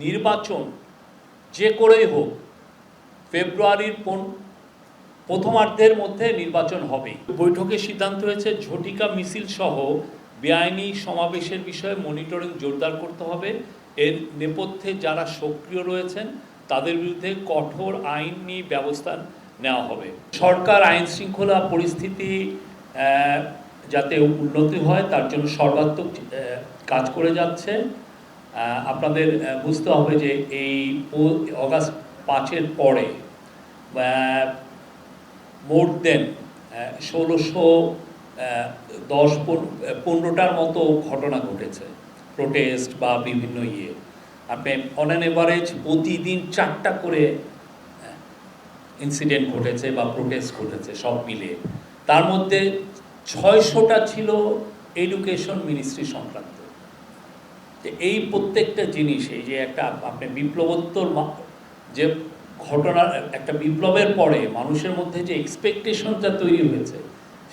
নির্বাচন যে করেই হোক ফেব্রুয়ারির প্রথমার্ধের মধ্যে নির্বাচন হবে। বৈঠকে সিদ্ধান্ত হয়েছে ঝটিকা মিছিল সহ বেআইনি সমাবেশের বিষয়ে মনিটরিং জোরদার করতে হবে। এর নেপথ্যে যারা সক্রিয় রয়েছেন তাদের বিরুদ্ধে কঠোর আইনি ব্যবস্থা নেওয়া হবে। সরকার আইন শৃঙ্খলা পরিস্থিতি যাতে উন্নতি হয় তার জন্য সর্বাত্মক কাজ করে যাচ্ছে। আপনাদের বুঝতে হবে যে এই অগাস্ট 5-এর পরে মোর দেন 1615টার মতো ঘটনা ঘটেছে, প্রোটেস্ট বা বিভিন্ন আপনি অন অ্যান এভারেজ প্রতিদিন 4টা করে ইনসিডেন্ট ঘটেছে বা প্রোটেস্ট ঘটেছে সব মিলিয়ে। তার মধ্যে 600টা ছিল এডুকেশন মিনিস্ট্রি সংক্রান্ত। এই প্রত্যেকটা জিনিস, এই যে একটা আপনি বিপ্লবোত্তর যে ঘটনার একটা বিপ্লবের পরে মানুষের মধ্যে যে এক্সপেকটেশনটা তৈরি হয়েছে,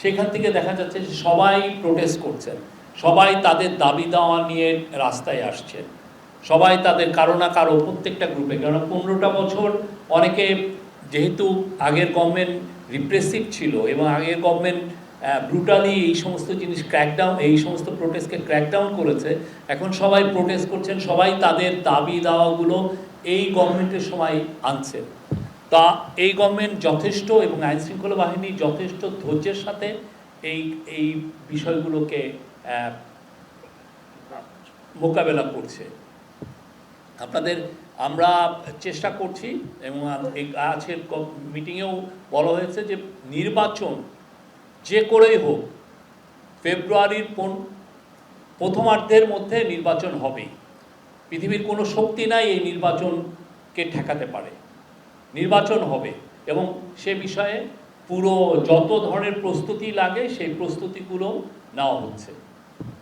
সেখান থেকে দেখা যাচ্ছে যে সবাই প্রোটেস্ট করছেন, সবাই তাদের দাবি দাওয়া নিয়ে রাস্তায় আসছেন, সবাই তাদের কারো না কারো প্রত্যেকটা গ্রুপে। কারণ 15টা বছর অনেকে যেহেতু আগের গভর্নমেন্ট রিপ্রেসিভ ছিল এবং আগের গভর্নমেন্ট ব্রুটালি এই সমস্ত জিনিস ক্র্যাকডাউন, এই সমস্ত প্রোটেস্টকে ক্র্যাকডাউন করেছে, এখন সবাই প্রোটেস্ট করছেন, সবাই তাদের দাবি দাওয়াগুলো এই গভর্নমেন্টের সময় আনছে। তা এই গভর্নমেন্ট যথেষ্ট এবং আইন শৃঙ্খলা বাহিনী যথেষ্ট ধৈর্যের সাথে এই বিষয়গুলোকে মোকাবেলা করছে। আমরা চেষ্টা করছি এবং আজকের মিটিংয়েও বলা হয়েছে যে নির্বাচন যে করেই হোক ফেব্রুয়ারির প্রথমার্ধের মধ্যে নির্বাচন হবেই। পৃথিবীর কোনো শক্তি নাই এই নির্বাচনকে ঠেকাতে পারে। নির্বাচন হবে এবং সে বিষয়ে পুরো যত ধরনের প্রস্তুতি লাগে সেই প্রস্তুতিগুলো নেওয়া হচ্ছে।